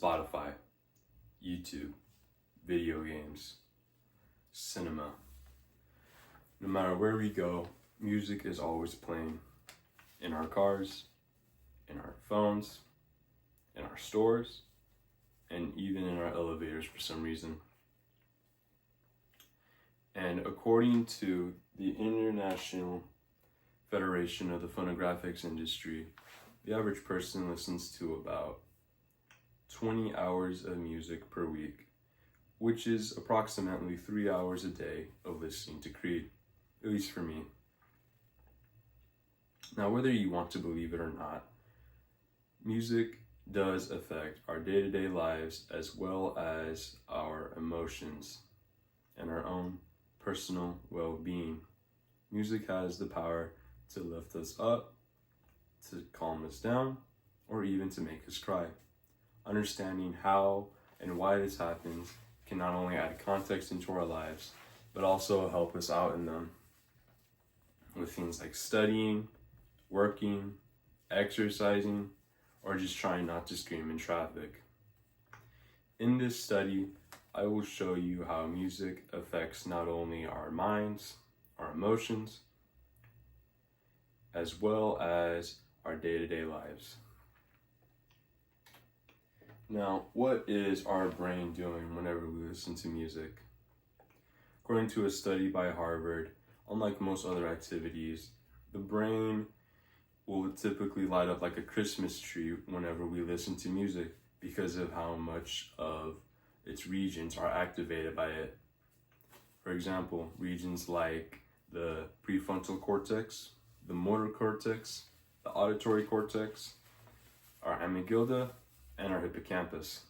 Spotify, YouTube, video games, cinema. No matter where we go, music is always playing. In our cars, in our phones, in our stores, and even in our elevators for some reason. And according to the International Federation of the Phonographics Industry, the average person listens to about 20 hours of music per week, which is approximately 3 hours a day of listening to Creed, at least for me. Now, whether you want to believe it or not, music does affect our day-to-day lives as well as our emotions and our own personal well-being. Music has the power to lift us up, to calm us down, or even to make us cry. Understanding how and why this happens can not only add context into our lives, but also help us out in them with things like studying, working, exercising, or just trying not to scream in traffic. In this study, I will show you how music affects not only our minds, our emotions, as well as our day-to-day lives. Now, what is our brain doing whenever we listen to music? According to a study by Harvard, unlike most other activities, the brain will typically light up like a Christmas tree whenever we listen to music because of how much of its regions are activated by it. For example, regions like the prefrontal cortex, the motor cortex, the auditory cortex, our amygdala, and our hippocampus.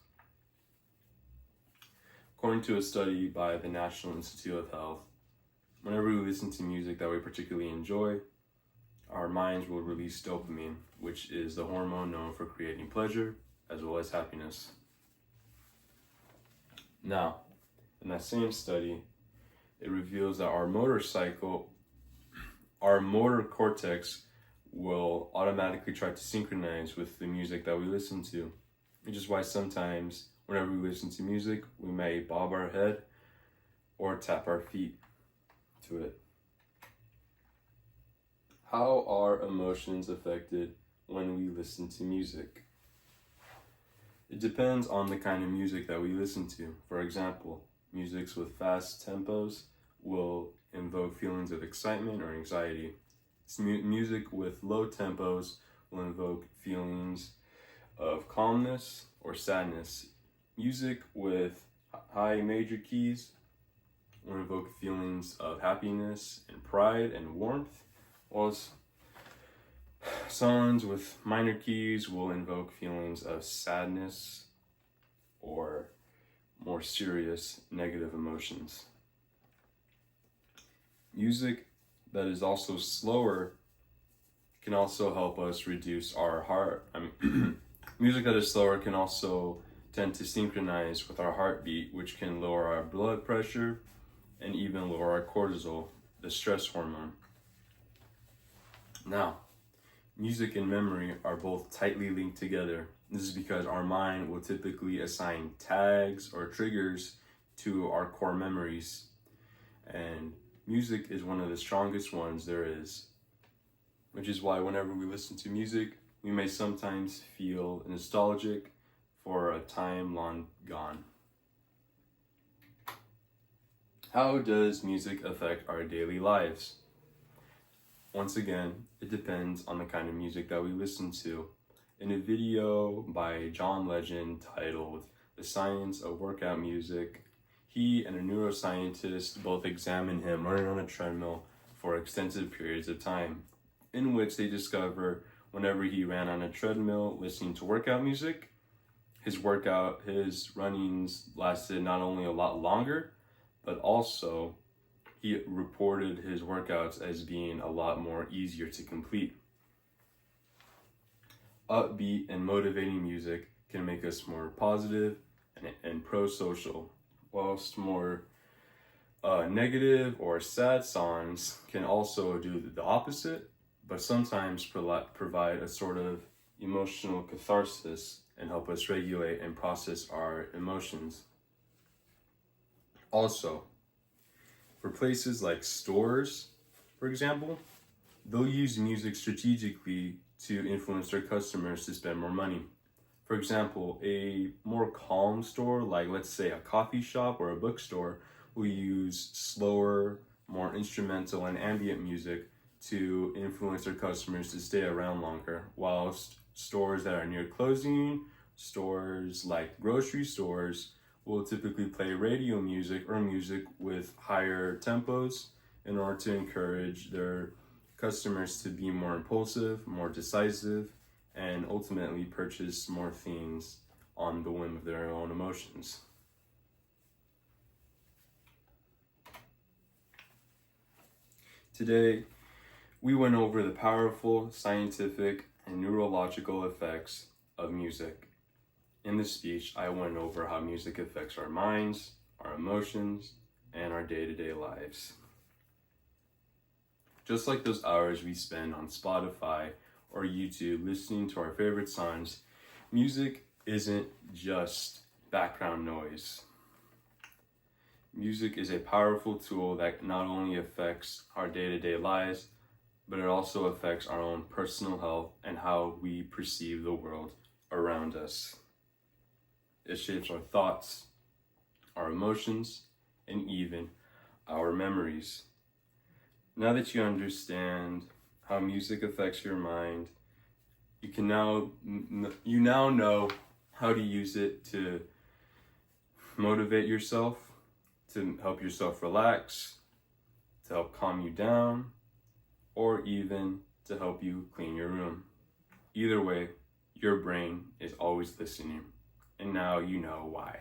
According to a study by the National Institute of Health, whenever we listen to music that we particularly enjoy, our minds will release dopamine, which is the hormone known for creating pleasure as well as happiness. Now, in that same study, it reveals that our motor cortex will automatically try to synchronize with the music that we listen to, which is why sometimes whenever we listen to music, we may bob our head or tap our feet to it. How are emotions affected when we listen to music? It depends on the kind of music that we listen to. For example, music with fast tempos will invoke feelings of excitement or anxiety. Music with low tempos will invoke feelings of calmness or sadness. Music with high major keys will invoke feelings of happiness and pride and warmth, whilst songs with minor keys will invoke feelings of sadness or more serious negative emotions. Music that is also slower can also help us reduce our music that is slower can also tend to synchronize with our heartbeat, which can lower our blood pressure and even lower our cortisol, the stress hormone. Now, music and memory are both tightly linked together. This is because our mind will typically assign tags or triggers to our core memories, and music is one of the strongest ones there is, which is why whenever we listen to music, we may sometimes feel nostalgic for a time long gone. How does music affect our daily lives? Once again, it depends on the kind of music that we listen to. In a video by John Legend titled "The Science of Workout Music," he and a neuroscientist both examine him running on a treadmill for extensive periods of time, in which they discover whenever he ran on a treadmill listening to workout music, his runnings lasted not only a lot longer, but also he reported his workouts as being a lot more easier to complete. Upbeat and motivating music can make us more positive and pro-social, whilst more negative or sad songs can also do the opposite, but sometimes provide a sort of emotional catharsis and help us regulate and process our emotions. Also, for places like stores, for example, they'll use music strategically to influence their customers to spend more money. For example, a more calm store, like let's say a coffee shop or a bookstore, will use slower, more instrumental and ambient music to influence their customers to stay around longer, whilst stores that are near closing, stores like grocery stores, will typically play radio music or music with higher tempos in order to encourage their customers to be more impulsive, more decisive, and ultimately purchase more things on the whim of their own emotions. Today, we went over the powerful scientific and neurological effects of music. In this speech, I went over how music affects our minds, our emotions, and our day-to-day lives. Just like those hours we spend on Spotify or YouTube listening to our favorite songs, music isn't just background noise. Music is a powerful tool that not only affects our day-to-day lives, but it also affects our own personal health and how we perceive the world around us. It shapes our thoughts, our emotions, and even our memories. Now that you understand how music affects your mind, you now know how to use it to motivate yourself, to help yourself relax, to help calm you down, or even to help you clean your room. Either way, your brain is always listening, and now you know why.